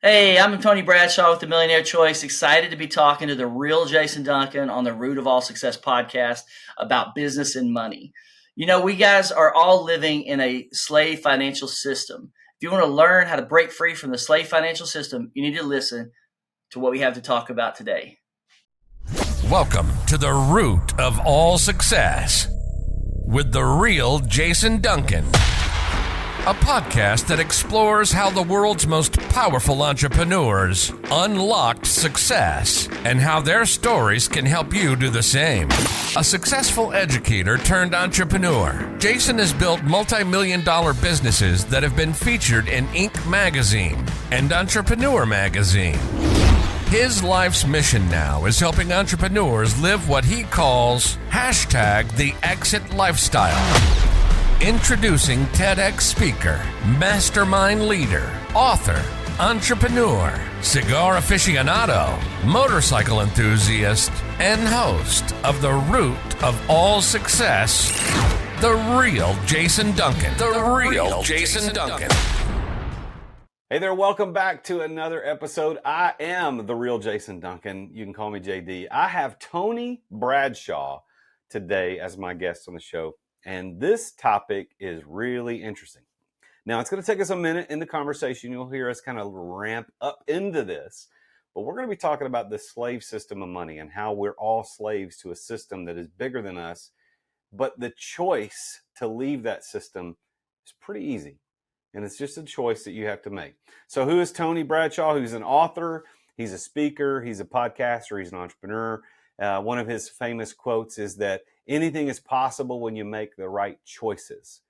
Hey, I'm Tony Bradshaw with the Millionaire Choice. Excited to be talking to the real Jason Duncan on the Root of All Success podcast about business and money. You know, we guys are all living in a slave financial system. If you want to learn how to break free from the slave financial system, you need to listen to what we have to talk about today. Welcome to the Root of All Success with the real Jason Duncan. A podcast that explores how the world's most powerful entrepreneurs unlocked success and how their stories can help you do the same. A successful educator turned entrepreneur, Jason has built multi-million-dollar businesses that have been featured in Inc. magazine and Entrepreneur magazine. His life's mission now is helping entrepreneurs live what he calls #the exit lifestyle. Introducing TEDx speaker, mastermind leader, author, entrepreneur, cigar aficionado, motorcycle enthusiast, and host of the Root of All Success, the real Jason Duncan. The real Jason Duncan. Hey there, welcome back to another episode. I am the real Jason Duncan. You can call me JD. I have Tony Bradshaw today as my guest on the show. And this topic is really interesting. Now, it's going to take us a minute in the conversation. You'll hear us kind of ramp up into this. But we're going to be talking about the slave system of money and how we're all slaves to a system that is bigger than us. But the choice to leave that system is pretty easy. And it's just a choice that you have to make. So who is Tony Bradshaw? Who's an author, he's a speaker, he's a podcaster, he's an entrepreneur. One of his famous quotes is that anything is possible when you make the right choices.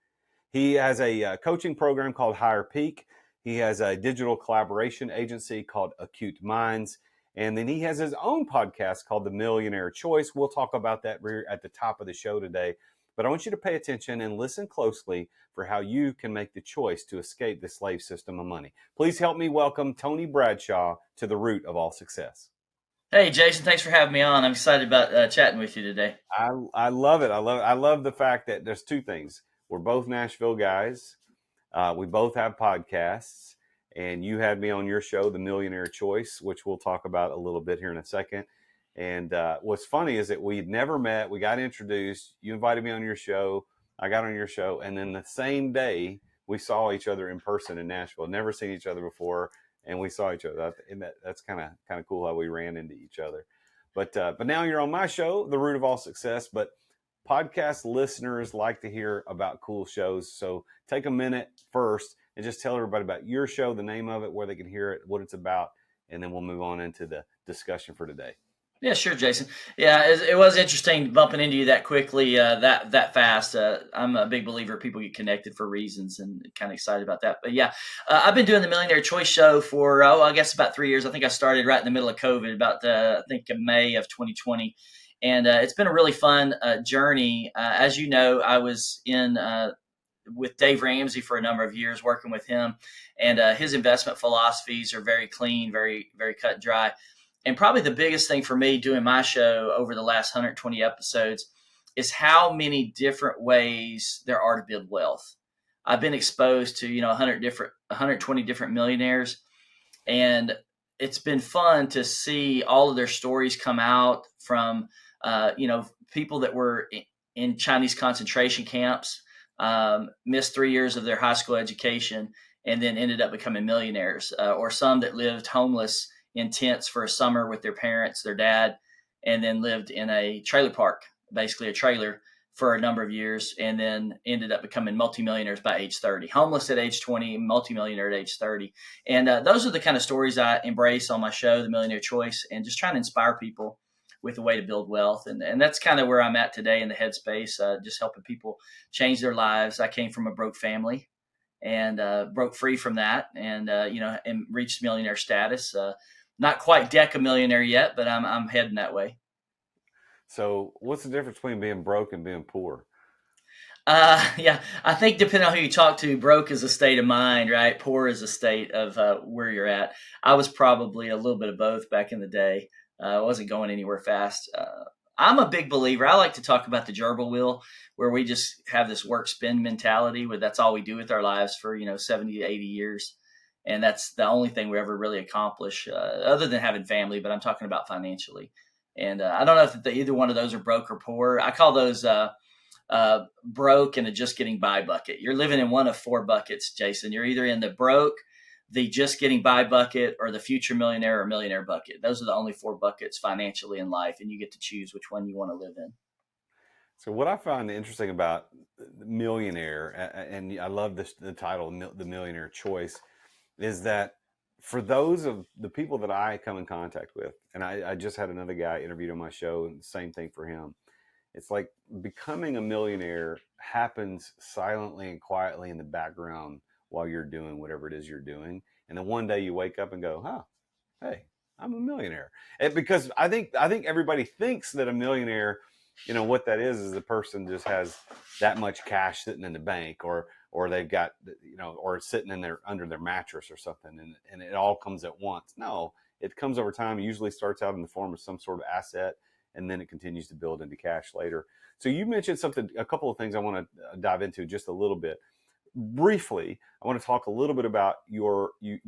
He has a coaching program called Higher Peak. He has a digital collaboration agency called Acute Minds. And then he has his own podcast called The Millionaire Choice. We'll talk about that at the top of the show today. But I want you to pay attention and listen closely for how you can make the choice to escape the slave system of money. Please help me welcome Tony Bradshaw to the Root of All Success. Hey, Jason, thanks for having me on. I'm excited about chatting with you today. I love it. I love the fact that there's two things. We're both Nashville guys. We both have podcasts. And you had me on your show, The Millionaire Choice, which we'll talk about a little bit here in a second. And what's funny is that we'd never met. We got introduced. You invited me on your show. I got on your show. And then the same day, we saw each other in person in Nashville. Never seen each other before. And we saw each other. And that's kind of cool how we ran into each other. But now you're on my show, The Root of All Success. But podcast listeners like to hear about cool shows. So take a minute first and just tell everybody about your show, the name of it, where they can hear it, what it's about. And then we'll move on into the discussion for today. Yeah, sure, Jason. Yeah, it was interesting bumping into you that quickly, that fast. I'm a big believer people get connected for reasons, and kind of excited about that. But yeah, I've been doing the Millionaire Choice show for, I guess about 3 years. I think I started right in the middle of COVID, about I think May of 2020. And it's been a really fun journey. As you know, I was in with Dave Ramsey for a number of years, working with him. And his investment philosophies are very clean, very, very cut and dry. And probably the biggest thing for me doing my show over the last 120 episodes is how many different ways there are to build wealth. I've been exposed to, 120 different millionaires, and it's been fun to see all of their stories come out from, people that were in Chinese concentration camps, missed 3 years of their high school education, and then ended up becoming millionaires, or some that lived homeless in tents for a summer with their parents, their dad, and then lived in a trailer park, basically a trailer, for a number of years, and then ended up becoming multimillionaires by age 30. Homeless at age 20, multimillionaire at age 30. And those are the kind of stories I embrace on my show, The Millionaire Choice, and just trying to inspire people with a way to build wealth. And that's kind of where I'm at today in the headspace, just helping people change their lives. I came from a broke family and broke free from that, and reached millionaire status. Not quite decamillionaire yet, but I'm heading that way. So what's the difference between being broke and being poor? Yeah, I think depending on who you talk to, broke is a state of mind, right? Poor is a state of where you're at. I was probably a little bit of both back in the day. I wasn't going anywhere fast. I'm a big believer. I like to talk about the gerbil wheel, where we just have this work spend mentality, where that's all we do with our lives for 70 to 80 years. And that's the only thing we ever really accomplish, other than having family, but I'm talking about financially. And I don't know if either one of those are broke or poor. I call those broke and a just getting by bucket. You're living in one of four buckets, Jason. You're either in the broke, the just getting by bucket, or the future millionaire or millionaire bucket. Those are the only four buckets financially in life, and you get to choose which one you want to live in. So what I find interesting about millionaire, and I love the title, the millionaire choice, is that for those of the people that I come in contact with, and I just had another guy interviewed on my show, and the same thing for him. It's like becoming a millionaire happens silently and quietly in the background while you're doing whatever it is you're doing. And then one day you wake up and go, huh, hey, I'm a millionaire. Because I think everybody thinks that a millionaire, what that is the person just has that much cash sitting in the bank, or they've got, or it's sitting in under their mattress or something, and it all comes at once. No, it comes over time. It usually starts out in the form of some sort of asset, and then it continues to build into cash later. So you mentioned a couple of things I want to dive into just a little bit. Briefly, I want to talk a little bit about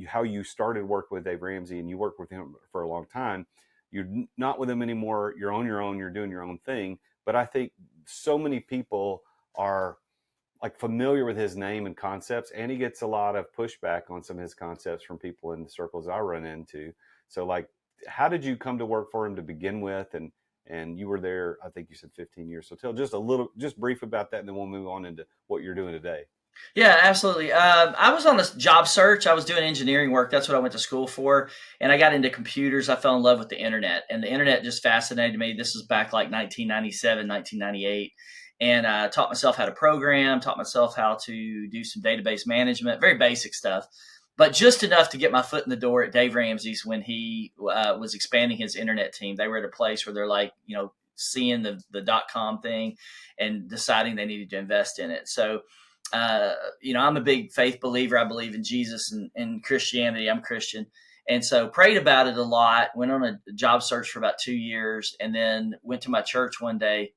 how you started work with Dave Ramsey, and you worked with him for a long time. You're not with him anymore. You're on your own. You're doing your own thing. But I think so many people are like familiar with his name and concepts, and he gets a lot of pushback on some of his concepts from people in the circles I run into. So like, how did you come to work for him to begin with? And you were there, I think you said 15 years. So tell just brief about that, and then we'll move on into what you're doing today. Yeah, absolutely. I was on a job search. I was doing engineering work. That's what I went to school for. And I got into computers. I fell in love with the internet, and the internet just fascinated me. This was back like 1997, 1998. And I taught myself how to program, taught myself how to do some database management, very basic stuff, but just enough to get my foot in the door at Dave Ramsey's when he was expanding his internet team. They were at a place where they're like, seeing the .com thing and deciding they needed to invest in it. So, I'm a big faith believer. I believe in Jesus and Christianity. I'm Christian. And so prayed about it a lot, went on a job search for about 2 years, and then went to my church one day,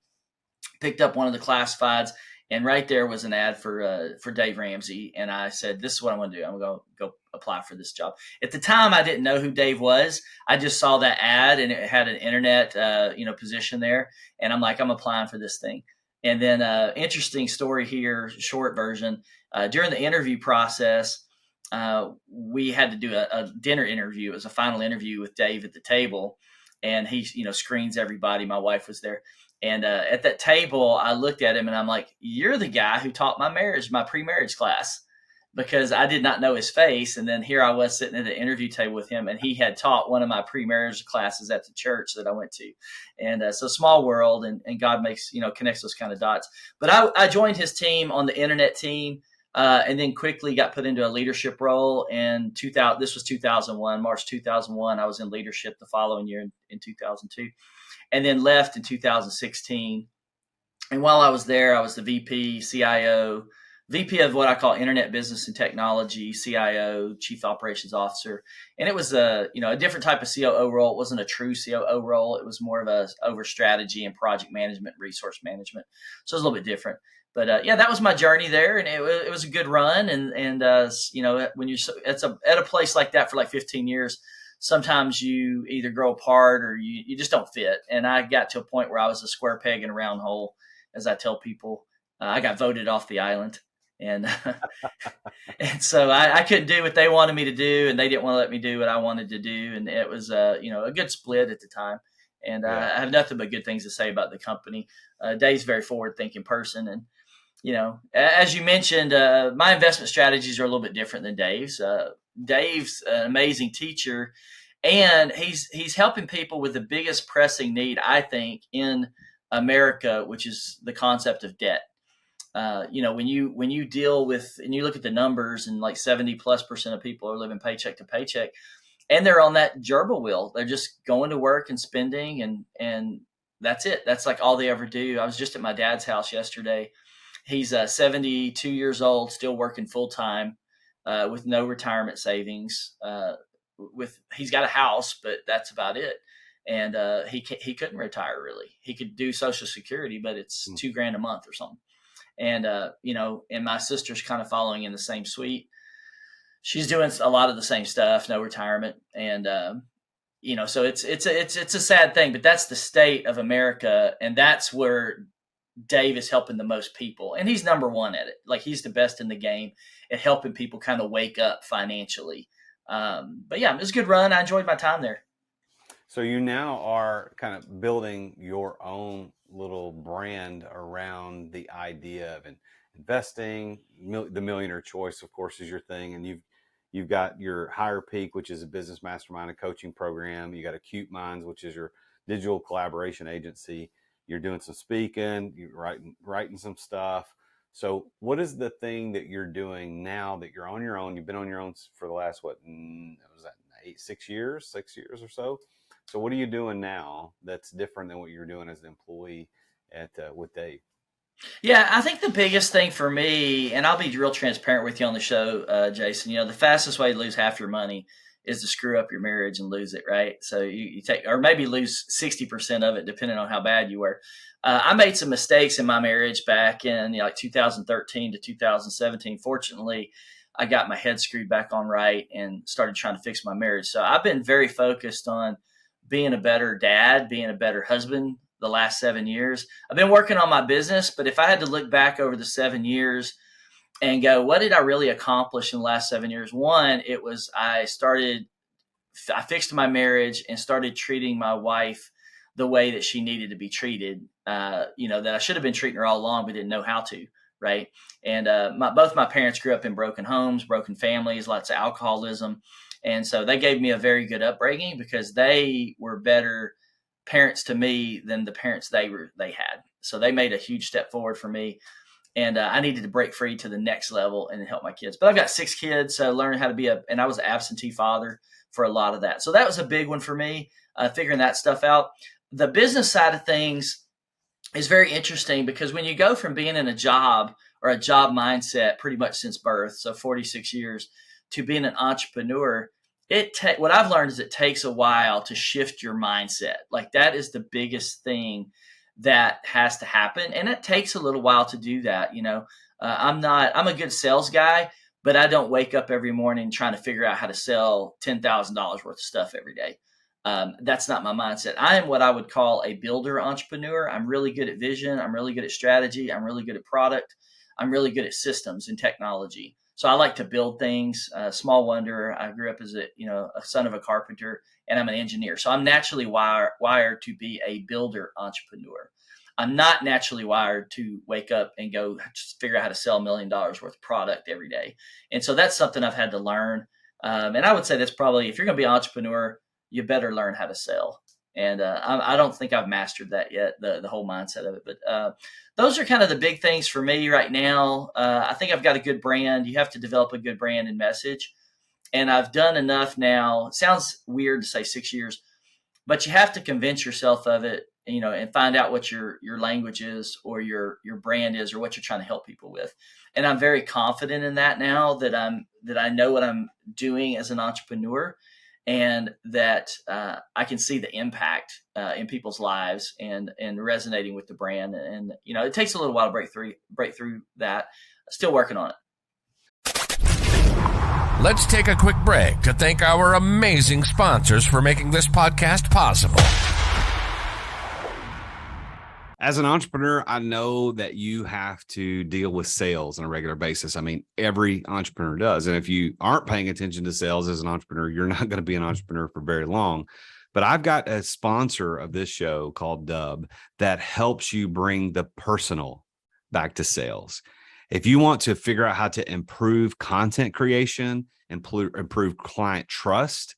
picked up one of the classifieds, and right there was an ad for Dave Ramsey. And I said, this is what I'm going to do. I'm going to go apply for this job. At the time, I didn't know who Dave was. I just saw that ad, and it had an internet, position there. And I'm like, I'm applying for this thing. And then interesting story here, short version. During the interview process, we had to do a dinner interview. It was a final interview with Dave at the table. And he, screens everybody. My wife was there. And at that table, I looked at him and I'm like, you're the guy who taught my pre-marriage class, because I did not know his face. And then here I was sitting at the interview table with him, and he had taught one of my pre-marriage classes at the church that I went to. And so small world, and God makes, connects those kind of dots. But I joined his team on the internet team, and then quickly got put into a leadership role. And this was 2001, March 2001. I was in leadership the following year in 2002. And then left in 2016. And while I was there, I was the VP, CIO, VP of what I call Internet Business and Technology, CIO, Chief Operations Officer. And it was a different type of COO role. It wasn't a true COO role. It was more of a over strategy and project management, resource management. So it was a little bit different. But that was my journey there, and it was a good run. And when you're at a place like that for like 15 years, sometimes you either grow apart or you just don't fit. And I got to a point where I was a square peg in a round hole, as I tell people. I got voted off the island. And and so I couldn't do what they wanted me to do, and they didn't want to let me do what I wanted to do. And it was a good split at the time. And I have nothing but good things to say about the company. Dave's a very forward-thinking person. And as you mentioned, my investment strategies are a little bit different than Dave's. Dave's an amazing teacher, and he's helping people with the biggest pressing need, I think, in America, which is the concept of debt. When you deal with, and you look at the numbers, and like 70+% of people are living paycheck to paycheck, and they're on that gerbil wheel. They're just going to work and spending, and that's it. That's like all they ever do. I was just at my dad's house yesterday. He's 72 years old, still working full time, with no retirement savings. He's got a house, but that's about it. And he couldn't retire really. He could do Social Security, but it's $2,000 a month or something. And and my sister's kind of following in the same suite. She's doing a lot of the same stuff, no retirement, and so it's a sad thing, but that's the state of America, and that's where Dave is helping the most people, and he's number one at it. Like, he's the best in the game at helping people kind of wake up financially. But yeah, it was a good run. I enjoyed my time there. So you now are kind of building your own little brand around the idea of investing. The Millionaire Choice, of course, is your thing, and you've got your Higher Peak, which is a business mastermind and coaching program. You got Acute Minds, which is your digital collaboration agency. You're doing some speaking, you're writing some stuff. So what is the thing that you're doing now that you're on your own? You've been on your own for the last, what was that, 6 years or so? So what are you doing now that's different than what you were doing as an employee with Dave? Yeah, I think the biggest thing for me, and I'll be real transparent with you on the show, Jason, the fastest way to lose half your money is to screw up your marriage and lose it, right? So you take, or maybe lose 60% of it, depending on how bad you were. I made some mistakes in my marriage back in like 2013 to 2017. Fortunately, I got my head screwed back on right and started trying to fix my marriage. So I've been very focused on being a better dad, being a better husband the last 7 years. I've been working on my business, but if I had to look back over the 7 years and go, what did I really accomplish in the last 7 years? One, it was I fixed my marriage and started treating my wife the way that she needed to be treated. That I should have been treating her all along, but didn't know how to. Right. And both my parents grew up in broken homes, broken families, lots of alcoholism. And so they gave me a very good upbringing because they were better parents to me than the parents they had. So they made a huge step forward for me. And I needed to break free to the next level and help my kids. But I've got 6 kids, so learning how to and I was an absentee father for a lot of that. So that was a big one for me, figuring that stuff out. The business side of things is very interesting because when you go from being in a job or a job mindset pretty much since birth, so 46 years, to being an entrepreneur, what I've learned is it takes a while to shift your mindset. Like, that is the biggest thing that has to happen. And it takes a little while to do that. I'm a good sales guy, but I don't wake up every morning trying to figure out how to sell $10,000 worth of stuff every day. That's not my mindset. I am what I would call a builder entrepreneur. I'm really good at vision. I'm really good at strategy. I'm really good at product. I'm really good at systems and technology. So I like to build things. Small wonder. I grew up as a son of a carpenter, and I'm an engineer. So I'm naturally wired to be a builder entrepreneur. I'm not naturally wired to wake up and go just figure out how to sell $1 million worth of product every day. And so that's something I've had to learn. And I would say that's probably, if you're going to be an entrepreneur, you better learn how to sell. And I don't think I've mastered that yet, the whole mindset of it. But those are kind of the big things for me right now. I think I've got a good brand. You have to develop a good brand and message. And I've done enough now. It sounds weird to say 6 years, but you have to convince yourself of it, and find out what your language is or your brand is or what you're trying to help people with. And I'm very confident in that now that I know what I'm doing as an entrepreneur. And that I can see the impact in people's lives and resonating with the brand. And, it takes a little while to break through that. Still working on it. Let's take a quick break to thank our amazing sponsors for making this podcast possible. As an entrepreneur, I know that you have to deal with sales on a regular basis. I mean, every entrepreneur does. And if you aren't paying attention to sales as an entrepreneur, you're not going to be an entrepreneur for very long. But I've got a sponsor of this show called Dub that helps you bring the personal back to sales. If you want to figure out how to improve content creation, improve client trust,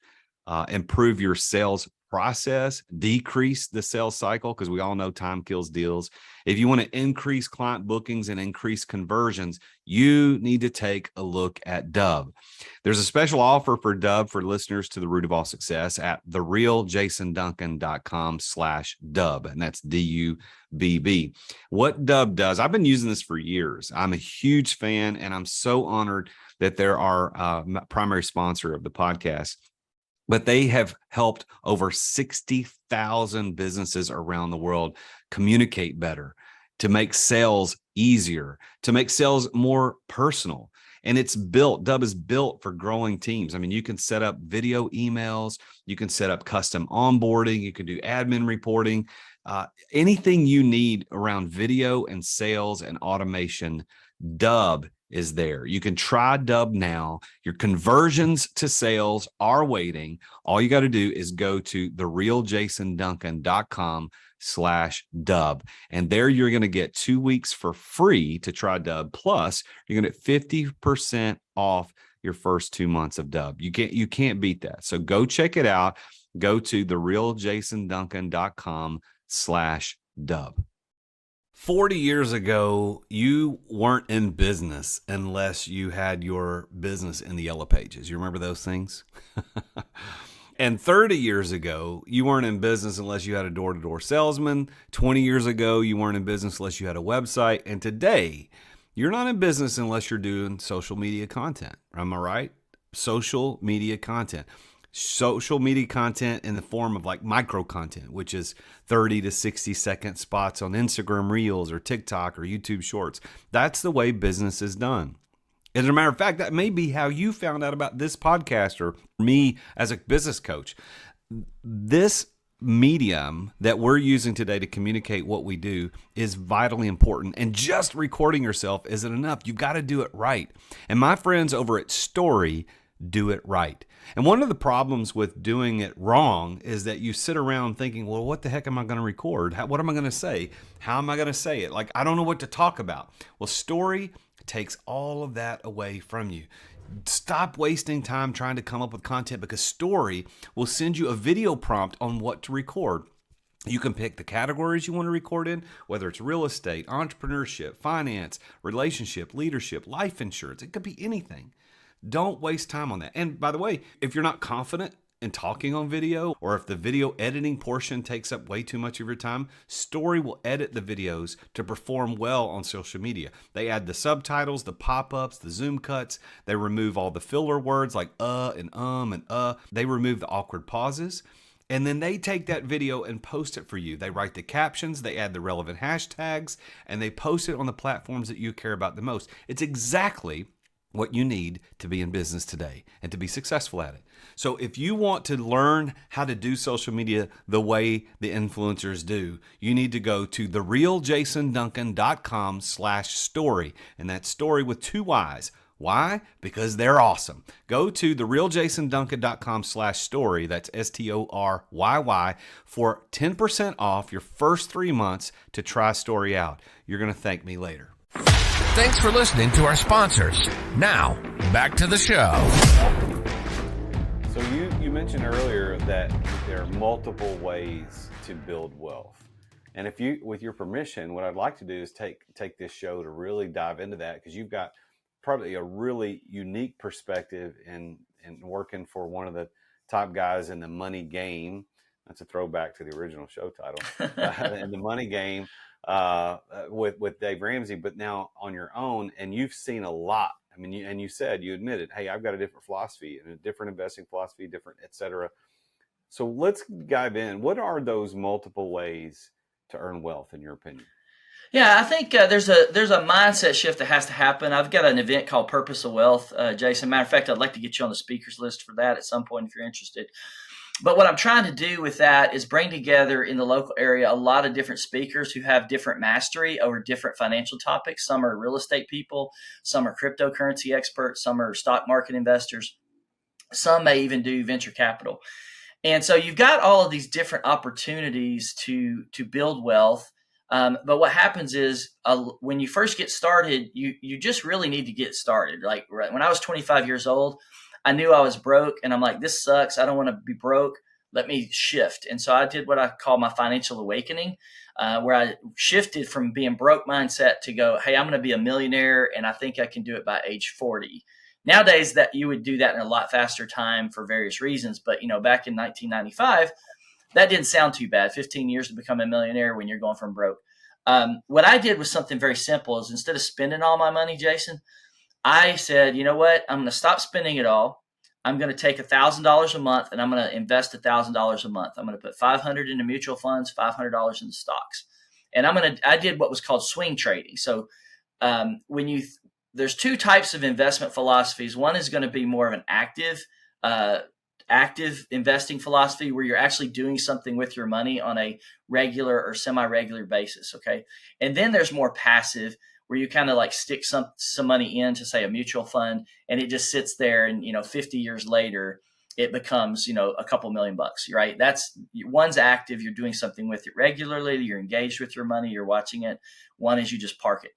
improve your sales process, decrease the sales cycle, because we all know time kills deals. If you want to increase client bookings and increase conversions, you need to take a look at Dub. There's a special offer for Dub for listeners to The Root of All Success at therealjasonduncan.com/Dub. And that's DUBB. What Dub does, I've been using this for years. I'm a huge fan, and I'm so honored that they're our primary sponsor of the podcast. But they have helped over 60,000 businesses around the world communicate better, to make sales easier, to make sales more personal. And Dub is built for growing teams. I mean, you can set up video emails, you can set up custom onboarding, you can do admin reporting, anything you need around video and sales and automation. Dub is there. You can try Dub now. Your conversions to sales are waiting. All you got to do is go to therealjasonduncan.com/dub. And there you're going to get 2 weeks for free to try Dub. Plus, you're going to get 50% off your first 2 months of Dub. You can't beat that. So go check it out. Go to therealjasonduncan.com/dub. 40 years ago, you weren't in business unless you had your business in the Yellow Pages. You remember those things? And 30 years ago, you weren't in business unless you had a door-to-door salesman. 20 years ago, you weren't in business unless you had a website. And today, you're not in business unless you're doing social media content. Am I right? Social media content. Social media content in the form of like micro content, which is 30 to 60 second spots on Instagram Reels or TikTok or YouTube Shorts. That's the way business is done. As a matter of fact, that may be how you found out about this podcast or me as a business coach. This medium that we're using today to communicate what we do is vitally important. And just recording yourself isn't enough. You've got to do it right. And my friends over at Story do it right. And one of the problems with doing it wrong is that you sit around thinking, well, what the heck am I going to record? What am I going to say? How am I going to say it? Like, I don't know what to talk about. Well, Story takes all of that away from you. Stop wasting time trying to come up with content, because Story will send you a video prompt on what to record. You can pick the categories you want to record in, whether it's real estate, entrepreneurship, finance, relationship, leadership, life insurance. It could be anything. Don't waste time on that. And by the way, if you're not confident in talking on video, or if the video editing portion takes up way too much of your time, Story will edit the videos to perform well on social media. They add the subtitles, the pop-ups, the zoom cuts. They remove all the filler words like and and. They remove the awkward pauses. And then they take that video and post it for you. They write the captions, they add the relevant hashtags, and they post it on the platforms that you care about the most. It's exactly what you need to be in business today and to be successful at it. So if you want to learn how to do social media the way the influencers do, you need to go to therealjasonduncan.com/story. And that's story with 2 Y's. Why? Because they're awesome. Go to therealjasonduncan.com/story. That's STORYY for 10% off your first 3 months to try Story out. You're going to thank me later. Thanks for listening to our sponsors. Now, back to the show. So you mentioned earlier that there are multiple ways to build wealth. And if you, with your permission, what I'd like to do is take this show to really dive into that, because you've got probably a really unique perspective in working for one of the top guys in the money game. That's a throwback to the original show title. In the money game with Dave Ramsey, but now on your own, and you've seen a lot. I mean, you said, you admitted, hey, I've got a different philosophy and a different investing philosophy, different, et cetera. So let's dive in. What are those multiple ways to earn wealth, in your opinion? Yeah, I think there's a mindset shift that has to happen. I've got an event called Purpose of Wealth, Jason. Matter of fact, I'd like to get you on the speakers list for that at some point if you're interested. But what I'm trying to do with that is bring together in the local area a lot of different speakers who have different mastery over different financial topics. Some are real estate people, some are cryptocurrency experts, some are stock market investors, some may even do venture capital. And so you've got all of these different opportunities to build wealth. But what happens is when you first get started, you just really need to get started. Like when I was 25 years old, I knew I was broke, and I'm like, this sucks. I don't want to be broke. Let me shift. And so I did what I call my financial awakening, where I shifted from being broke mindset to go, hey, I'm going to be a millionaire, and I think I can do it by age 40. Nowadays, that you would do that in a lot faster time for various reasons. But, back in 1995, that didn't sound too bad. 15 years to become a millionaire when you're going from broke. What I did was something very simple. Is instead of spending all my money, Jason, I said, you know what? I'm going to stop spending it all. I'm going to take $1,000 a month, and I'm going to invest $1,000 a month. I'm going to put $500 into mutual funds, $500 into stocks. And I did what was called swing trading. So when you there's two types of investment philosophies. One is going to be more of an uh, active investing philosophy where you're actually doing something with your money on a regular or semi-regular basis. Okay. And then there's more passive where you kind of like stick some money into, say, a mutual fund, and it just sits there, and 50 years later it becomes a couple $1,000,000, right? That's one's active, you're doing something with it regularly, you're engaged with your money, you're watching it. One is you just park it.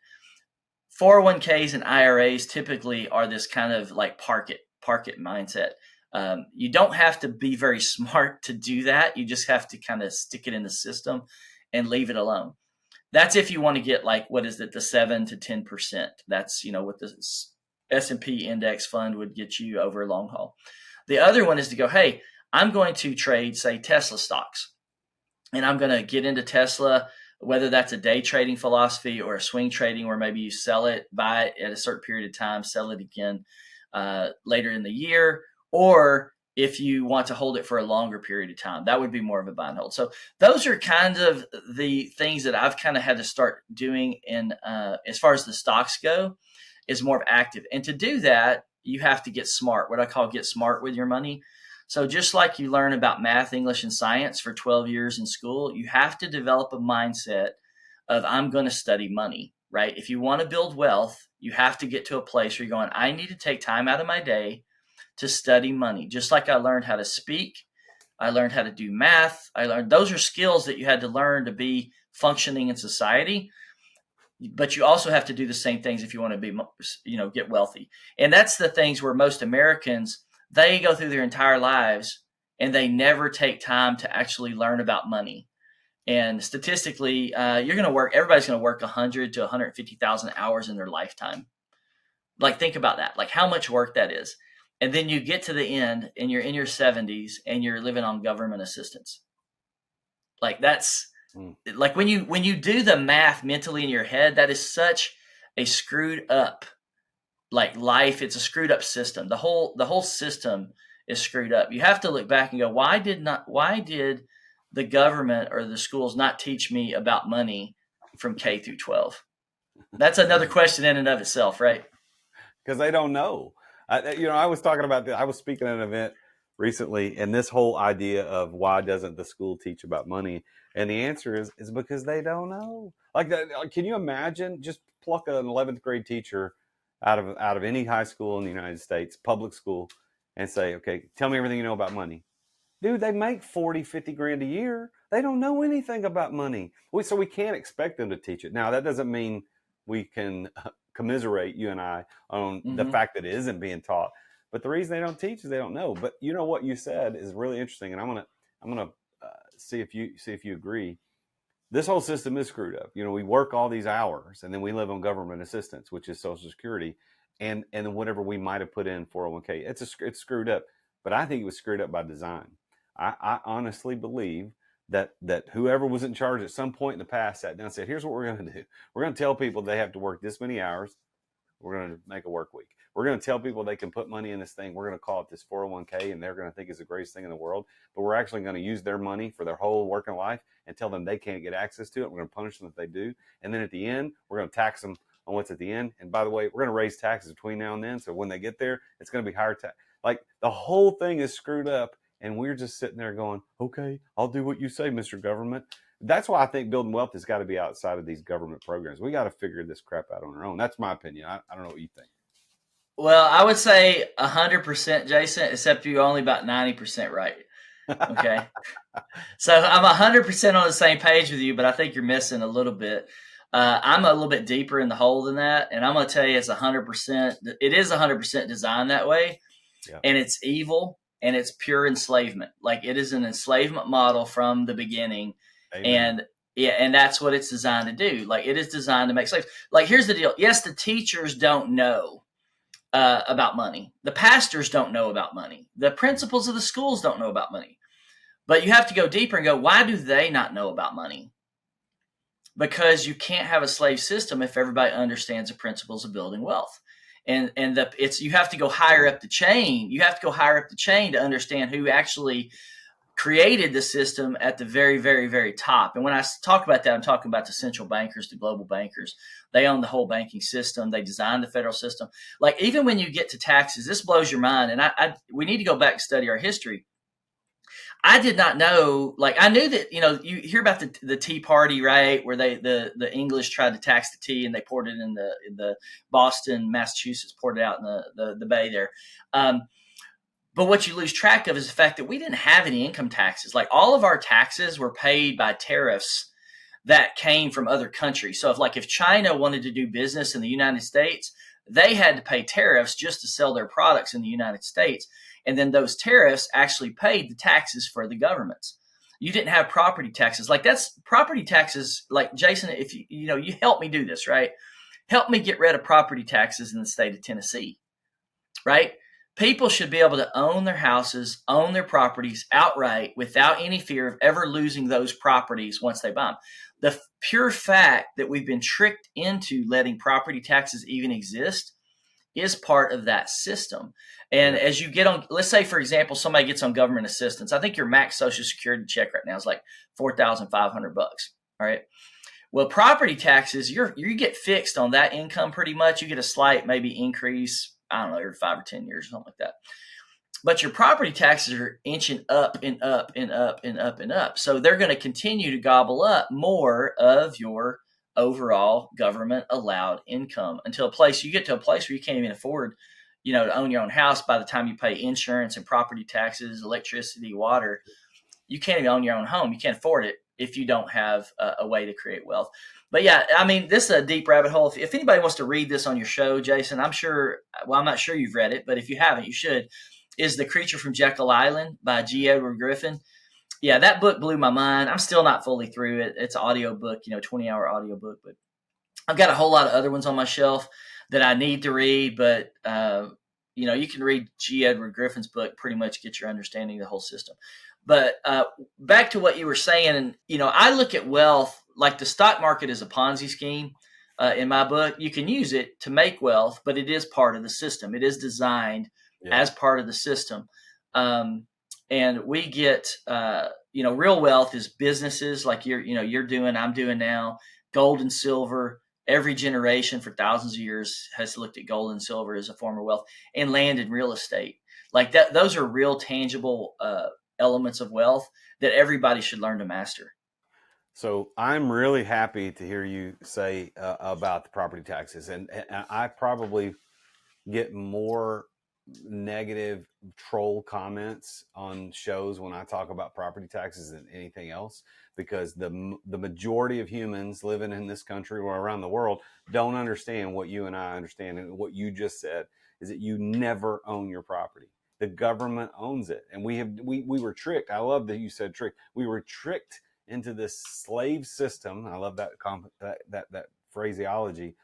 401ks and IRAs typically are this kind of like park it mindset. You don't have to be very smart to do that. You just have to kind of stick it in the system and leave it alone. That's if you want to get like, what is it, the 7 to 10%. That's, what the S&P index fund would get you over a long haul. The other one is to go, hey, I'm going to trade, say, Tesla stocks, and I'm going to get into Tesla, whether that's a day trading philosophy or a swing trading where maybe you sell it, buy it at a certain period of time, sell it again later in the year, or if you want to hold it for a longer period of time, that would be more of a buy and hold. So those are kind of the things that I've kind of had to start doing. And as far as the stocks go, is more of active. And to do that, you have to get smart, what I call get smart with your money. So just like you learn about math, English, and science for 12 years in school, you have to develop a mindset of I'm going to study money, right? If you want to build wealth, you have to get to a place where you're going, I need to take time out of my day to study money. Just like I learned how to speak, I learned how to do math. Those are skills that you had to learn to be functioning in society. But you also have to do the same things if you want to be, get wealthy. And that's the things where most Americans, they go through their entire lives and they never take time to actually learn about money. And statistically, everybody's going to work 100 to 150,000 hours in their lifetime. Like, think about that, like how much work that is. And then you get to the end and you're in your 70s and you're living on government assistance. Like that's like when you do the math mentally in your head, that is such a screwed up like life. It's a screwed up system. The whole system is screwed up. You have to look back and go, why did the government or the schools not teach me about money from K through 12? That's another question in and of itself, right? Because they don't know. I was talking about I was speaking at an event recently, and this whole idea of why doesn't the school teach about money? And the answer is because they don't know. Like, can you imagine? Just pluck an 11th grade teacher out of any high school in the United States, public school, and say, okay, tell me everything you know about money. Dude, they make 40, 50 grand a year. They don't know anything about money. So we can't expect them to teach it. Now, that doesn't mean we can commiserate, you and I, on the fact that it isn't being taught. But the reason they don't teach is they don't know. But you know what you said is really interesting, and I'm gonna see if you agree. This whole system is screwed up. We work all these hours, and then we live on government assistance, which is Social Security, and then whatever we might have put in 401k. It's screwed up. But I think it was screwed up by design. I honestly believe that whoever was in charge at some point in the past sat down and said, here's what we're going to do. We're going to tell people they have to work this many hours. We're going to make a work week. We're going to tell people they can put money in this thing. We're going to call it this 401k, and they're going to think it's the greatest thing in the world. But we're actually going to use their money for their whole working life and tell them they can't get access to it. We're going to punish them if they do. And then at the end, we're going to tax them on what's at the end. And by the way, we're going to raise taxes between now and then. So when they get there, it's going to be higher tax. Like, the whole thing is screwed up. And we're just sitting there going, okay, I'll do what you say, Mr. Government. That's why I think building wealth has got to be outside of these government programs. We got to figure this crap out on our own. That's my opinion. I don't know what you think. Well, I would say 100%, Jason, except you're only about 90% right. Okay. So I'm 100% on the same page with you, but I think you're missing a little bit. I'm a little bit deeper in the hole than that. And I'm going to tell you it's 100%. It is 100% designed that way. Yeah. And it's evil. And it's pure enslavement. Like, it is an enslavement model from the beginning. Amen. And that's what it's designed to do. Like, it is designed to make slaves. Like, here's the deal. Yes, the teachers don't know about money. The pastors don't know about money. The principals of the schools don't know about money. But you have to go deeper and go, why do they not know about money? Because you can't have a slave system if everybody understands the principles of building wealth. And you have to go higher up the chain. You have to go higher up the chain to understand who actually created the system at the very, very, very top. And when I talk about that, I'm talking about the central bankers, the global bankers. They own the whole banking system. They designed the federal system. Like, even when you get to taxes, this blows your mind. And we need to go back and study our history. I did not know, like, I knew that, you hear about the Tea Party, right? Where the English tried to tax the tea, and they poured it in the Boston, Massachusetts, poured it out in the bay there. But what you lose track of is the fact that we didn't have any income taxes. Like, all of our taxes were paid by tariffs that came from other countries. So if China wanted to do business in the United States, they had to pay tariffs just to sell their products in the United States. And then those tariffs actually paid the taxes for the governments. You didn't have property taxes. Like, that's property taxes. Like, Jason, if you help me do this, right? Help me get rid of property taxes in the state of Tennessee, right? People should be able to own their houses, own their properties outright without any fear of ever losing those properties once they buy them. The pure fact that we've been tricked into letting property taxes even exist is part of that system. And as you get on, let's say, for example, somebody gets on government assistance. I think your max Social Security check right now is like $4,500. All right. Well, property taxes, you get fixed on that income pretty much. You get a slight maybe increase, I don't know, every 5 or 10 years or something like that. But your property taxes are inching up and up and up and up and up. So they're going to continue to gobble up more of your overall government allowed income until you get to a place where you can't even afford, to own your own house. By the time you pay insurance and property taxes, electricity, water, you can't even own your own home. You can't afford it if you don't have a way to create wealth. But yeah, I mean, this is a deep rabbit hole. If anybody wants to read this on your show, Jason, I'm not sure you've read it, but if you haven't, you should, is The Creature from Jekyll Island by G. Edward Griffin. Yeah, that book blew my mind. I'm still not fully through it. It's an audio book, 20-hour audio book, but I've got a whole lot of other ones on my shelf that I need to read. But, you can read G. Edward Griffin's book, pretty much get your understanding of the whole system. But back to what you were saying, and, I look at wealth like the stock market is a Ponzi scheme. In my book, you can use it to make wealth, but it is part of the system. It is designed as part of the system. And we get, real wealth is businesses like you're doing, I'm doing now, gold and silver. Every generation for thousands of years has looked at gold and silver as a form of wealth, and land and real estate. Like that, those are real tangible elements of wealth that everybody should learn to master. So I'm really happy to hear you say about the property taxes, and I probably get more negative troll comments on shows when I talk about property taxes than anything else, because the majority of humans living in this country or around the world don't understand what you and I understand. And what you just said is that you never own your property. The government owns it. And we were tricked. I love that you said tricked. We were tricked into this slave system. I love that phraseology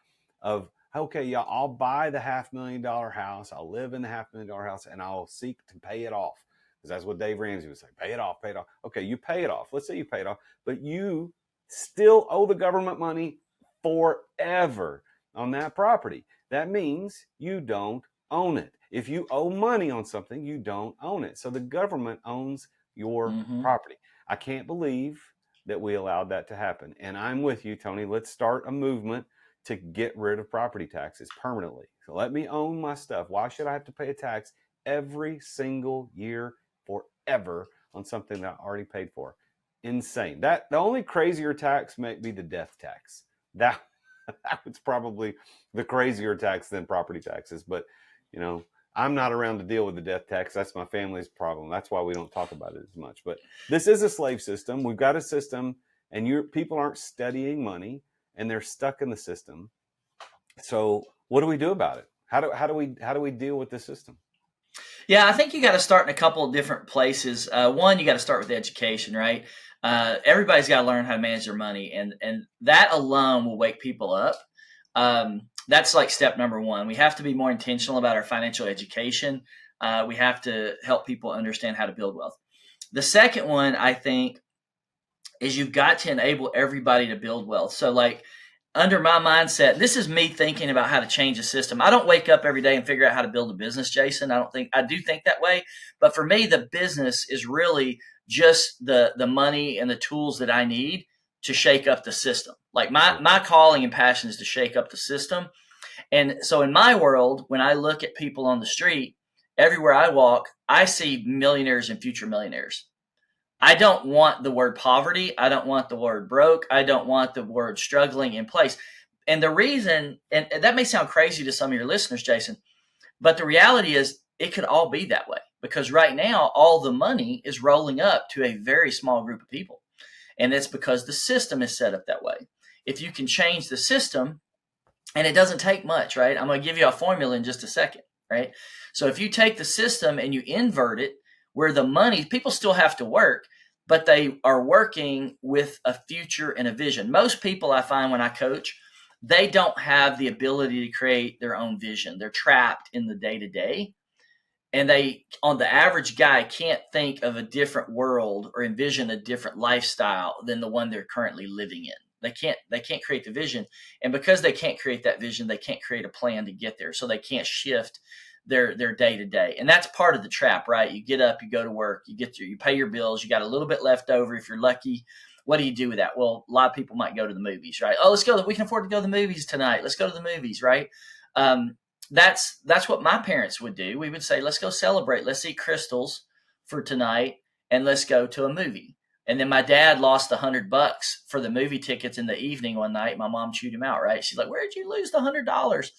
of, okay, yeah, I'll buy the $500,000 house. I'll live in the $500,000 house, and I'll seek to pay it off. Because that's what Dave Ramsey would say, pay it off, pay it off. Okay, you pay it off. Let's say you pay it off, but you still owe the government money forever on that property. That means you don't own it. If you owe money on something, you don't own it. So the government owns your property. I can't believe that we allowed that to happen. And I'm with you, Tony. Let's start a movement to get rid of property taxes permanently. So let me own my stuff. Why should I have to pay a tax every single year forever on something that I already paid for? Insane. The only crazier tax may be the death tax. That was probably the crazier tax than property taxes. But, I'm not around to deal with the death tax. That's my family's problem. That's why we don't talk about it as much. But this is a slave system. We've got a system, and people aren't studying money, and they're stuck in the system. So what do we do about it? How do we deal with the system? Yeah, I think you got to start in a couple of different places. One, you got to start with education, right? Everybody's got to learn how to manage their money, and that alone will wake people up. That's like step number one. We have to be more intentional about our financial education. We have to help people understand how to build wealth. The second one, I think, is you've got to enable everybody to build wealth. So like under my mindset, this is me thinking about how to change a system. I don't wake up every day and figure out how to build a business, Jason. I do think that way. But for me, the business is really just the money and the tools that I need to shake up the system. Like my calling and passion is to shake up the system. And so in my world, when I look at people on the street, everywhere I walk, I see millionaires and future millionaires. I don't want the word poverty. I don't want the word broke. I don't want the word struggling in place. And the reason, and that may sound crazy to some of your listeners, Jason, but the reality is it could all be that way, because right now, all the money is rolling up to a very small group of people. And it's because the system is set up that way. If you can change the system, and it doesn't take much, right? I'm going to give you a formula in just a second, right? So if you take the system and you invert it, where the money, people still have to work, but they are working with a future and a vision. Most people I find when I coach, they don't have the ability to create their own vision. They're trapped in the day-to-day. And they, on the average guy, can't think of a different world or envision a different lifestyle than the one they're currently living in. They can't create the vision. And because they can't create that vision, they can't create a plan to get there. So they can't shift their day to day. And that's part of the trap, right? You get up, you go to work, you pay your bills, you got a little bit left over if you're lucky. What do you do with that? Well, a lot of people might go to the movies, right? Oh, we can afford to go to the movies tonight. Let's go to the movies, right? That's what my parents would do. We would say, let's go celebrate. Let's eat crystals for tonight, and let's go to a movie. And then my dad lost $100 for the movie tickets in the evening one night. My mom chewed him out, right? She's like, where'd you lose the $100?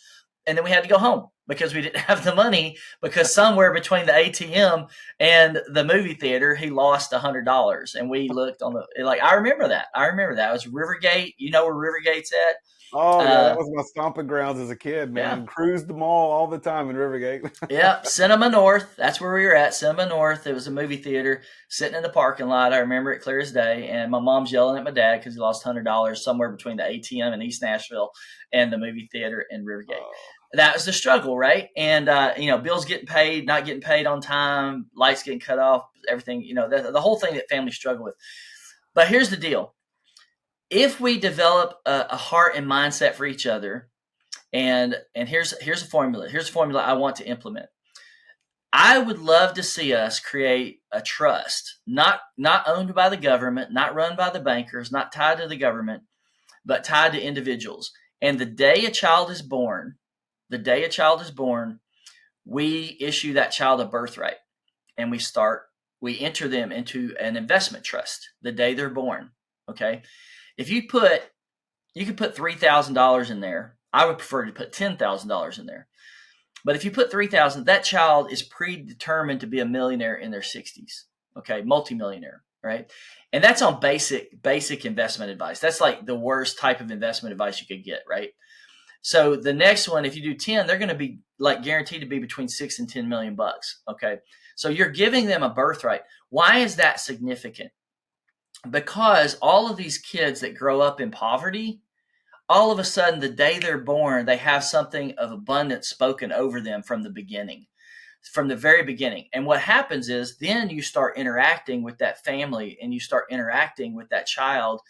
And then we had to go home because we didn't have the money, because somewhere between the ATM and the movie theater, he lost $100. And we looked on I remember that. It was Rivergate. You know where Rivergate's at? Oh, yeah, that was my stomping grounds as a kid, man. Yeah. Cruised the mall all the time in Rivergate. Yeah, Cinema North. That's where we were at, Cinema North. It was a movie theater sitting in the parking lot. I remember it clear as day. And my mom's yelling at my dad because he lost $100 somewhere between the ATM in East Nashville and the movie theater in Rivergate. Oh. That was the struggle, right? And, bills getting paid, not getting paid on time, lights getting cut off, everything, the whole thing that families struggle with. But here's the deal. If we develop a heart and mindset for each other, and here's a formula. Here's a formula I want to implement. I would love to see us create a trust, not owned by the government, not run by the bankers, not tied to the government, but tied to individuals. And the day a child is born, we issue that child a birthright, and we enter them into an investment trust the day they're born. Okay. If you could put $3,000 in there. I would prefer to put $10,000 in there. But if you put $3,000, that child is predetermined to be a millionaire in their 60s. Okay. Multimillionaire. Right. And that's on basic investment advice. That's like the worst type of investment advice you could get. Right. So the next one, if you do 10, they're going to be like guaranteed to be between 6 and 10 million bucks. Okay. So you're giving them a birthright. Why is that significant? Because all of these kids that grow up in poverty, all of a sudden, the day they're born, they have something of abundance spoken over them from the beginning, from the very beginning. And what happens is then you start interacting with that family, and you start interacting with that child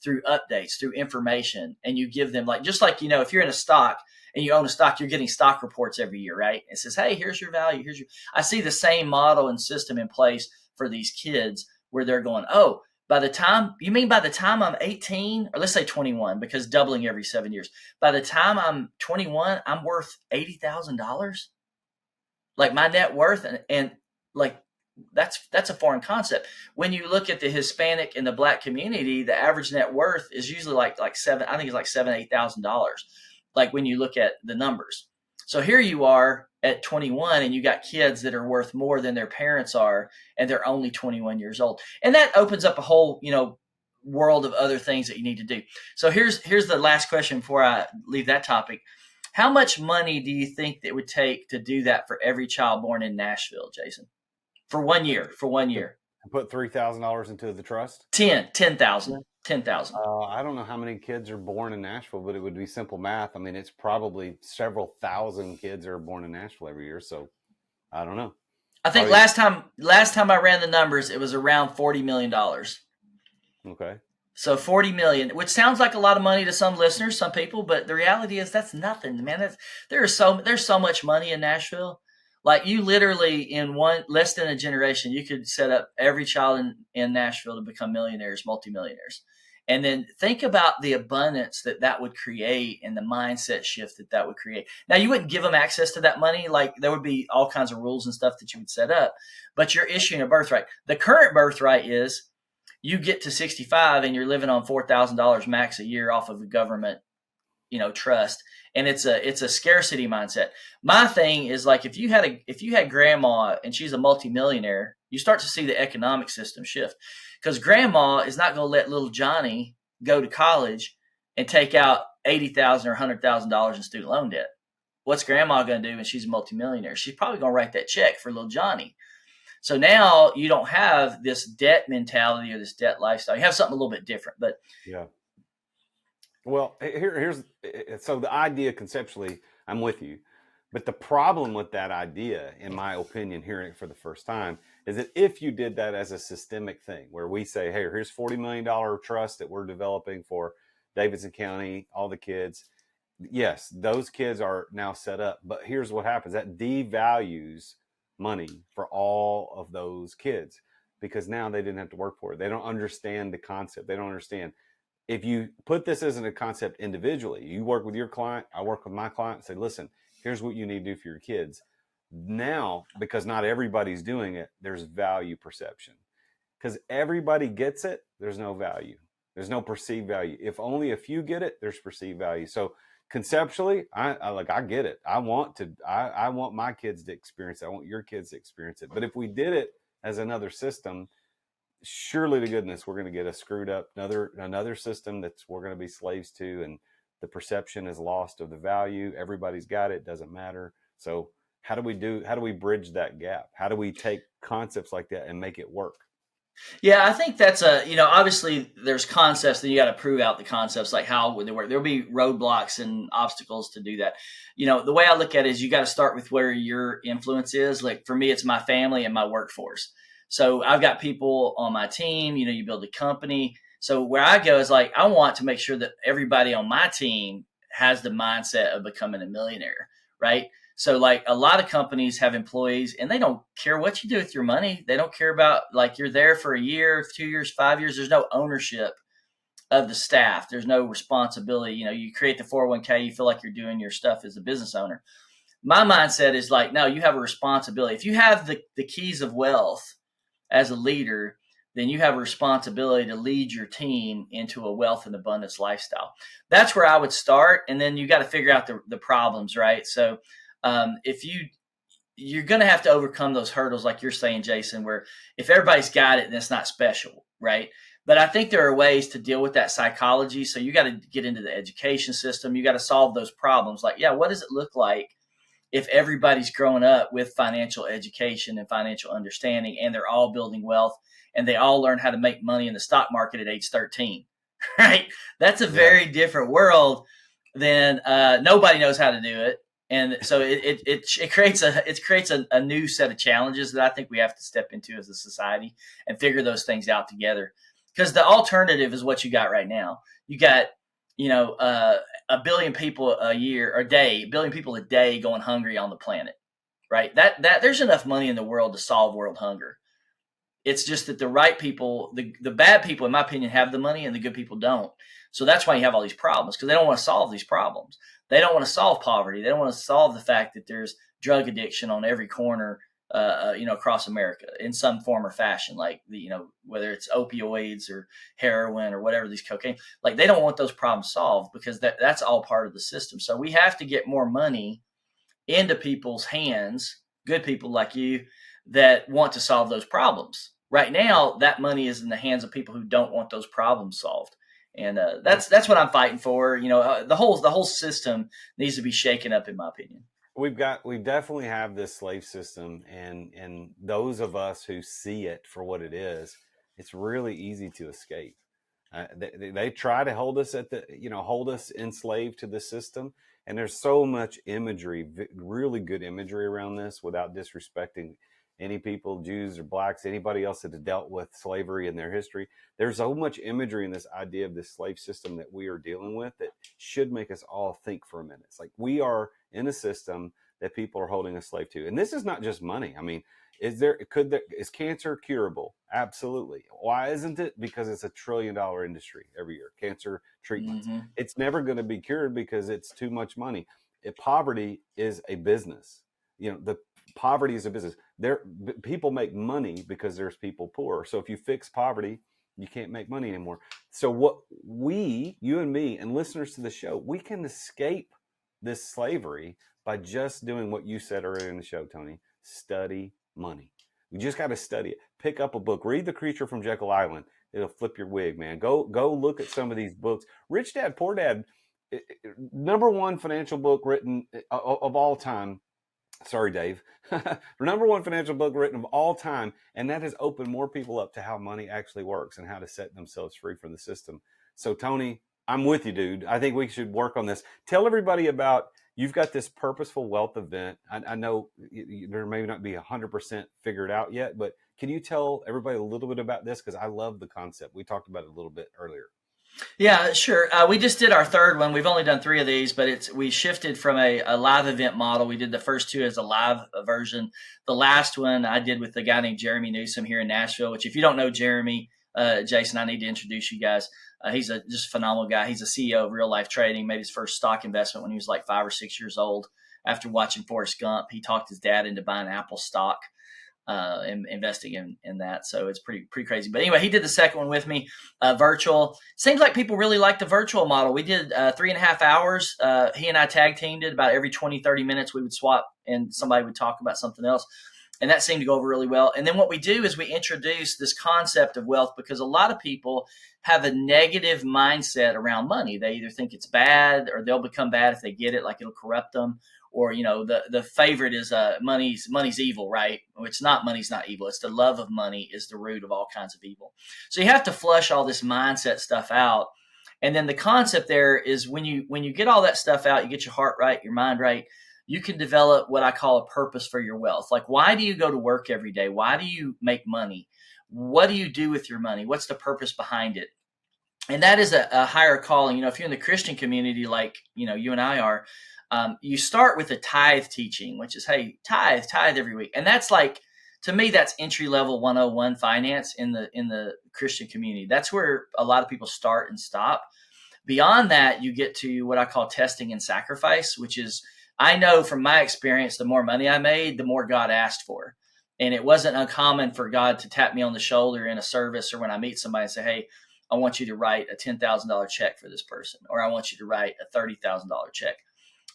through updates, through information, and you give them just like, if you're in a stock and you own a stock, you're getting stock reports every year, right? It says, hey, here's your value. I see the same model and system in place for these kids where they're going, oh, by the time I'm 18, or let's say 21, because doubling every 7 years, by the time I'm 21, I'm worth $80,000. Like my net worth, and like, that's a foreign concept. When you look at the Hispanic and the Black community, the average net worth is usually like $7,000-$8,000. Like when you look at the numbers. So here you are at 21, and you got kids that are worth more than their parents are, and they're only 21 years old. And that opens up a whole, world of other things that you need to do. So here's the last question before I leave that topic. How much money do you think it would take to do that for every child born in Nashville, Jason? For 1 year. Put $3,000 into the trust? 10,000. I don't know how many kids are born in Nashville, but it would be simple math. I mean, it's probably several thousand kids are born in Nashville every year. So I don't know. I think last time I ran the numbers, it was around $40 million. Okay. So 40 million, which sounds like a lot of money to some listeners, some people, but the reality is that's nothing, man. There's so much money in Nashville. Like you literally in one less than a generation, you could set up every child in Nashville to become millionaires, multimillionaires. And then think about the abundance that would create and the mindset shift that would create. Now, you wouldn't give them access to that money. Like there would be all kinds of rules and stuff that you would set up, but you're issuing a birthright. The current birthright is you get to 65 and you're living on $4,000 max a year off of a government, trust. And it's a scarcity mindset. My thing is like, if you had grandma and she's a multimillionaire, you start to see the economic system shift, because grandma is not going to let little Johnny go to college and take out $80,000 or $100,000 in student loan debt. What's grandma going to do when she's a multimillionaire? She's probably going to write that check for little Johnny. So now you don't have this debt mentality or this debt lifestyle. You have something a little bit different. But yeah. Well, here's so the idea conceptually, I'm with you. But the problem with that idea, in my opinion, hearing it for the first time, is that if you did that as a systemic thing, where we say, hey, here's $40 million trust that we're developing for Davidson County, all the kids. Yes, those kids are now set up. But here's what happens. That devalues money for all of those kids, because now they didn't have to work for it. They don't understand the concept. They don't understand. If you put this as a concept individually, you work with your client, I work with my client, and say, listen, here's what you need to do for your kids. Now, because not everybody's doing it, there's value perception. Because everybody gets it, there's no value. There's no perceived value. If only a few get it, there's perceived value. So conceptually, I get it. I want my kids to experience it. I want your kids to experience it. But if we did it as another system, surely to goodness, we're going to get a screwed up another system that's we're going to be slaves to, and the perception is lost of the value. Everybody's got it, doesn't matter. So how do we bridge that gap? How do we take concepts like that and make it work? Yeah, I think that's obviously there's concepts that you got to prove out the concepts, like how would they work. There'll be roadblocks and obstacles to do that. The way I look at it is you got to start with where your influence is. Like for me, it's my family and my workforce. So I've got people on my team, you build a company. So where I go is like, I want to make sure that everybody on my team has the mindset of becoming a millionaire, right? So like a lot of companies have employees and they don't care what you do with your money. They don't care about like you're there for a year, 2 years, 5 years. There's no ownership of the staff. There's no responsibility. You create the 401k, you feel like you're doing your stuff as a business owner. My mindset is like, no, you have a responsibility. If you have the keys of wealth as a leader, then you have a responsibility to lead your team into a wealth and abundance lifestyle. That's where I would start. And then you got to figure out the problems, right? So if you're going to have to overcome those hurdles, like you're saying, Jason, where if everybody's got it, then it's not special, right? But I think there are ways to deal with that psychology. So you got to get into the education system. You got to solve those problems. Like, yeah, what does it look like if everybody's growing up with financial education and financial understanding, and they're all building wealth, and they all learn how to make money in the stock market at age 13, right? That's a very different world than nobody knows how to do it. And so it creates a new set of challenges that I think we have to step into as a society and figure those things out together. Because the alternative is what you got right now. You got, a billion people a year or a day, a billion people a day going hungry on the planet, right? That there's enough money in the world to solve world hunger. It's just that the right people, the bad people, in my opinion, have the money and the good people don't. So that's why you have all these problems, because they don't want to solve these problems. They don't want to solve poverty. They don't want to solve the fact that there's drug addiction on every corner, across America in some form or fashion, like whether it's opioids or heroin or whatever, these cocaine, like they don't want those problems solved, because that's all part of the system. So we have to get more money into people's hands, good people like you that want to solve those problems. Right now, that money is in the hands of people who don't want those problems solved. And that's what I'm fighting for. The whole system needs to be shaken up, in my opinion. We definitely have this slave system, and those of us who see it for what it is, it's really easy to escape. They try to hold us hold us enslaved to the system. And there's so much imagery, really good imagery around this, without disrespecting any people, Jews or blacks, anybody else that has dealt with slavery in their history. There's so much imagery in this idea of this slave system that we are dealing with that should make us all think for a minute. It's like we are in a system that people are holding us slave to. And this is not just money. I mean, is cancer curable? Absolutely. Why isn't it? Because it's $1 trillion industry every year. Cancer treatments. Mm-hmm. It's never going to be cured because it's too much money. Poverty is a business. The poverty is a business. People make money because there's people poor. So if you fix poverty, you can't make money anymore. So what you and me and listeners to the show, we can escape this slavery by just doing what you said earlier in the show, Tony. Study money. You just got to study it. Pick up a book. Read The Creature from Jekyll Island. It'll flip your wig, man. Go look at some of these books. Rich Dad, Poor Dad, number one financial book written of all time. Sorry, Dave. Number one financial book written of all time. And that has opened more people up to how money actually works and how to set themselves free from the system. So, Tony, I'm with you, dude. I think we should work on this. Tell everybody about, you've got this Purposeful Wealth event. I know there may not be 100% figured out yet, but can you tell everybody a little bit about this? Because I love the concept. We talked about it a little bit earlier. Yeah, sure. We just did our third one. We've only done 3 of these, but we shifted from a live event model. We did the first 2 as a live version. The last one I did with a guy named Jeremy Newsom here in Nashville, which if you don't know Jeremy, Jason, I need to introduce you guys. He's just a phenomenal guy. He's a CEO of Real Life Trading, made his first stock investment when he was like 5 or 6 years old. After watching Forrest Gump, he talked his dad into buying Apple stock. And investing in that. So it's pretty crazy. But anyway, he did the second one with me, virtual. Seems like people really like the virtual model. We did 3.5 hours. He and I tag teamed it. About every 20, 30 minutes, we would swap and somebody would talk about something else. And that seemed to go over really well. And then what we do is we introduce this concept of wealth, because a lot of people have a negative mindset around money. They either think it's bad or they'll become bad if they get it, like it'll corrupt them. Or, the favorite is money's evil, right? It's not, money's not evil. It's the love of money is the root of all kinds of evil. So you have to flush all this mindset stuff out. And then the concept there is when you get all that stuff out, you get your heart right, your mind right, you can develop what I call a purpose for your wealth. Like, why do you go to work every day? Why do you make money? What do you do with your money? What's the purpose behind it? And that is a higher calling. If you're in the Christian community, like, you and I are, you start with a tithe teaching, which is, hey, tithe every week. And that's like, to me, that's entry level 101 finance in the Christian community. That's where a lot of people start and stop. Beyond that, you get to what I call testing and sacrifice, which is, I know from my experience, the more money I made, the more God asked for. And it wasn't uncommon for God to tap me on the shoulder in a service or when I meet somebody and say, hey, I want you to write a $10,000 check for this person, or I want you to write a $30,000 check.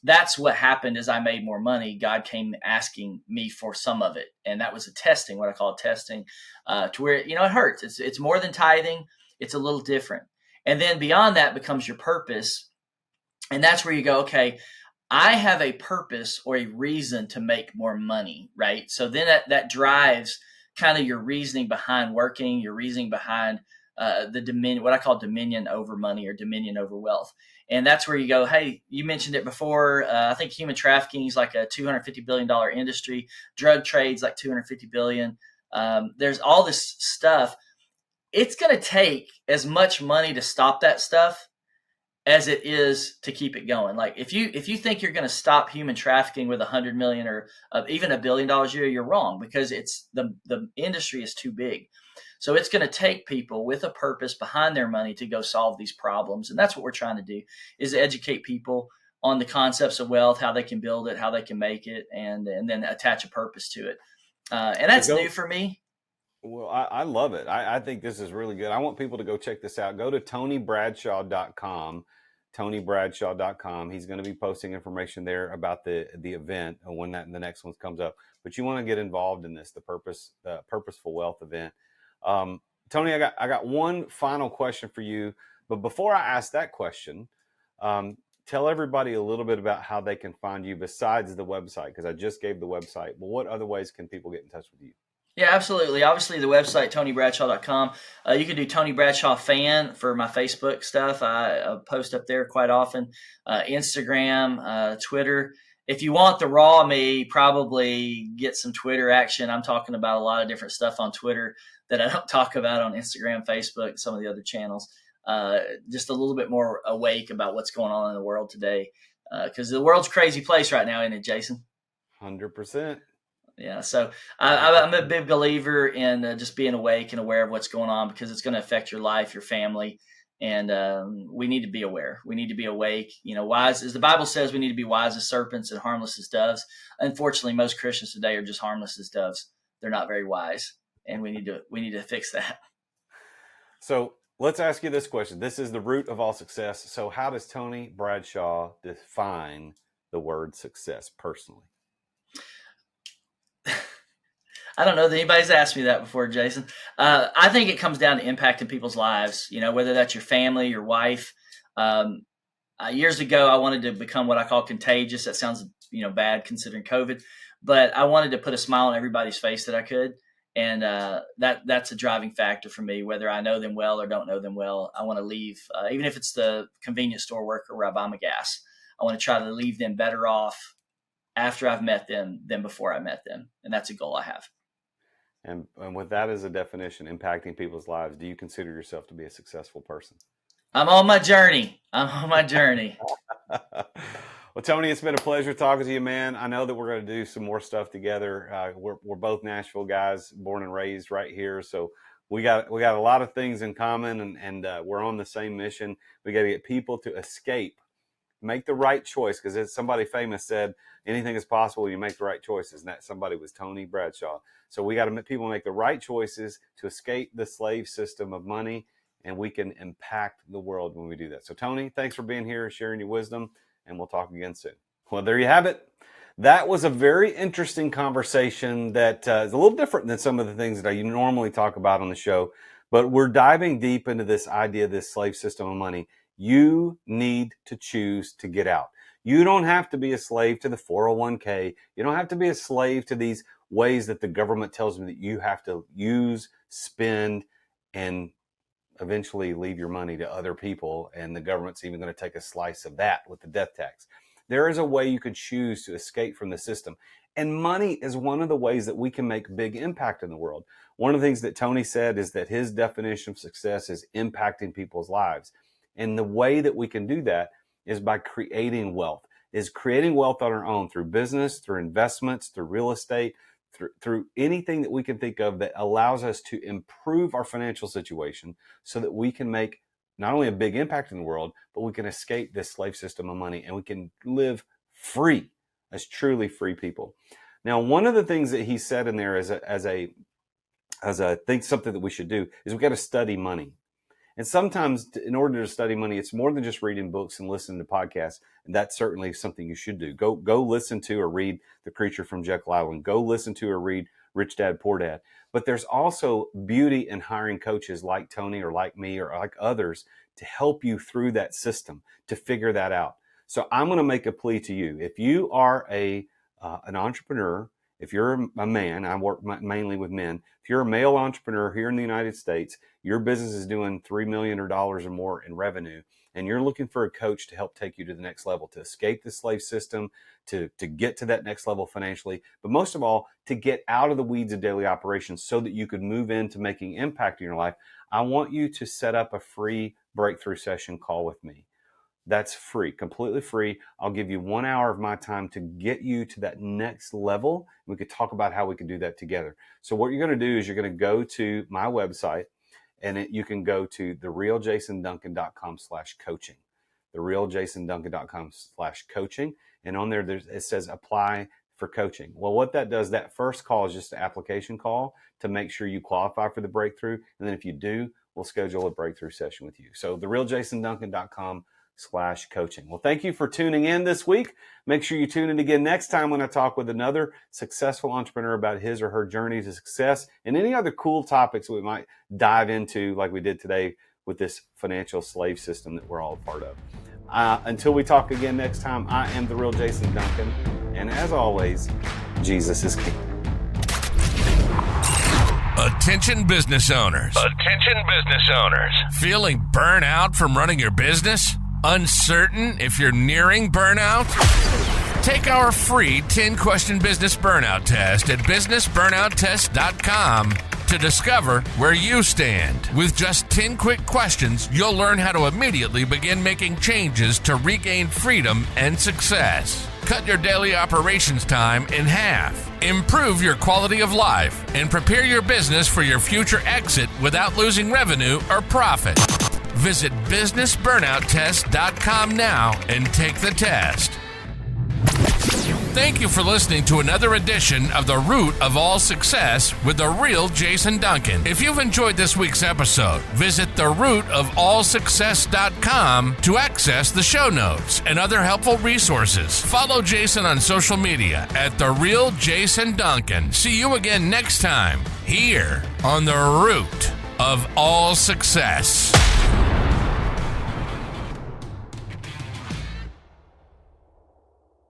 That's what happened as I made more money. God came asking me for some of it. And that was a testing, what I call testing, to where, it hurts. It's more than tithing. It's a little different. And then beyond that becomes your purpose. And that's where you go, okay, I have a purpose or a reason to make more money, right? So then that drives kind of your reasoning behind working, your reasoning behind the dominion, what I call dominion over money or dominion over wealth. And that's where you go, hey, you mentioned it before. I think human trafficking is like a $250 billion industry. Drug trade's like $250 billion. There's all this stuff. It's going to take as much money to stop that stuff as it is to keep it going. Like if you think you're going to stop human trafficking with 100 million or even $1 billion a year, you're wrong, because it's the industry is too big. So it's going to take people with a purpose behind their money to go solve these problems. And that's what we're trying to do, is educate people on the concepts of wealth, how they can build it, how they can make it, and then attach a purpose to it. And that's new for me. Well, I love it. I think this is really good. I want people to go check this out. Go to TonyBradshaw.com, TonyBradshaw.com. He's going to be posting information there about the event when the next one comes up. But you want to get involved in this, the Purposeful Wealth event. Tony, I got one final question for you. But before I ask that question, tell everybody a little bit about how they can find you besides the website, because I just gave the website. But what other ways can people get in touch with you? Yeah, absolutely. Obviously, the website, TonyBradshaw.com. You can do Tony Bradshaw Fan for my Facebook stuff. I post up there quite often. Instagram, Twitter. If you want the raw me, probably get some Twitter action. I'm talking about a lot of different stuff on Twitter that I don't talk about on Instagram, Facebook, some of the other channels. Just a little bit more awake about what's going on in the world today. Because the world's a crazy place right now, isn't it, Jason? 100%. Yeah, so I'm a big believer in just being awake and aware of what's going on, because it's going to affect your life, your family, and we need to be aware. We need to be awake. Wise, as the Bible says, we need to be wise as serpents and harmless as doves. Unfortunately, most Christians today are just harmless as doves. They're not very wise, and we need to fix that. So let's ask you this question. This is the root of all success. So how does Tony Bradshaw define the word success personally? I don't know that anybody's asked me that before, Jason. I think it comes down to impacting people's lives, whether that's your family, your wife. Years ago, I wanted to become what I call contagious. That sounds, bad considering COVID, but I wanted to put a smile on everybody's face that I could. And that's a driving factor for me, whether I know them well or don't know them well. I want to leave, even if it's the convenience store worker where I buy my gas, I want to try to leave them better off after I've met them than before I met them. And that's a goal I have. And with that as a definition, impacting people's lives, do you consider yourself to be a successful person? I'm on my journey. Well, Tony, it's been a pleasure talking to you, man. I know that we're going to do some more stuff together. We're both Nashville guys, born and raised right here. So we got a lot of things in common, and we're on the same mission. We got to get people to escape, make the right choice, because as somebody famous said, anything is possible when you make the right choices, and that somebody was Tony Bradshaw. So we got to make people make the right choices to escape the slave system of money, and we can impact the world when we do that. So Tony, thanks for being here, sharing your wisdom, and we'll talk again soon. Well, there you have it. That was a very interesting conversation that is a little different than some of the things that I normally talk about on the show, but we're diving deep into this idea of this slave system of money. You need to choose to get out. You don't have to be a slave to the 401k. You don't have to be a slave to these ways that the government tells me that you have to use, spend, and eventually leave your money to other people. And the government's even going to take a slice of that with the death tax. There is a way you can choose to escape from the system. And money is one of the ways that we can make big impact in the world. One of the things that Tony said is that his definition of success is impacting people's lives. And the way that we can do that is by creating wealth, on our own through business, through investments, through real estate, through anything that we can think of that allows us to improve our financial situation so that we can make not only a big impact in the world, but we can escape this slave system of money and we can live free as truly free people. Now, one of the things that he said in there as I think something that we should do is we got to study money. And sometimes in order to study money, it's more than just reading books and listening to podcasts. And that's certainly something you should do. Go listen to or read The Creature from Jekyll Island. Go listen to or read Rich Dad, Poor Dad. But there's also beauty in hiring coaches like Tony or like me or like others to help you through that system, to figure that out. So I'm going to make a plea to you. If you are an entrepreneur, if you're a man, I work mainly with men. If you're a male entrepreneur here in the United States, your business is doing $3 million or more in revenue, and you're looking for a coach to help take you to the next level, to escape the slave system, to get to that next level financially, but most of all, to get out of the weeds of daily operations so that you could move into making impact in your life, I want you to set up a free breakthrough session call with me. That's free, completely free. I'll give you 1 hour of my time to get you to that next level. We could talk about how we can do that together. So what you're going to do is you're going to go to my website, and you can go to therealjasonduncan.com/coaching, therealjasonduncan.com/coaching. And on there, it says apply for coaching. Well, what that does, that first call is just an application call to make sure you qualify for the breakthrough. And then if you do, we'll schedule a breakthrough session with you. So therealjasonduncan.com/coaching. Well, thank you for tuning in this week. Make sure you tune in again next time when I talk with another successful entrepreneur about his or her journey to success and any other cool topics we might dive into like we did today with this financial slave system that we're all a part of. Until we talk again next time, I am the real Jason Duncan. And as always, Jesus is king. Attention business owners. Attention business owners. Feeling burnout from running your business? Uncertain if you're nearing burnout? Take our free 10-question business burnout test at businessburnouttest.com to discover where you stand. With just 10 quick questions, you'll learn how to immediately begin making changes to regain freedom and success. cut your daily operations time in half, improve your quality of life, and prepare your business for your future exit without losing revenue or profit. Visit businessburnouttest.com now and take the test. Thank you for listening to another edition of The Root of All Success with the real Jason Duncan. If you've enjoyed this week's episode, visit therootofallsuccess.com to access the show notes and other helpful resources. Follow Jason on social media at The Real Jason Duncan. See you again next time here on The Root of All Success.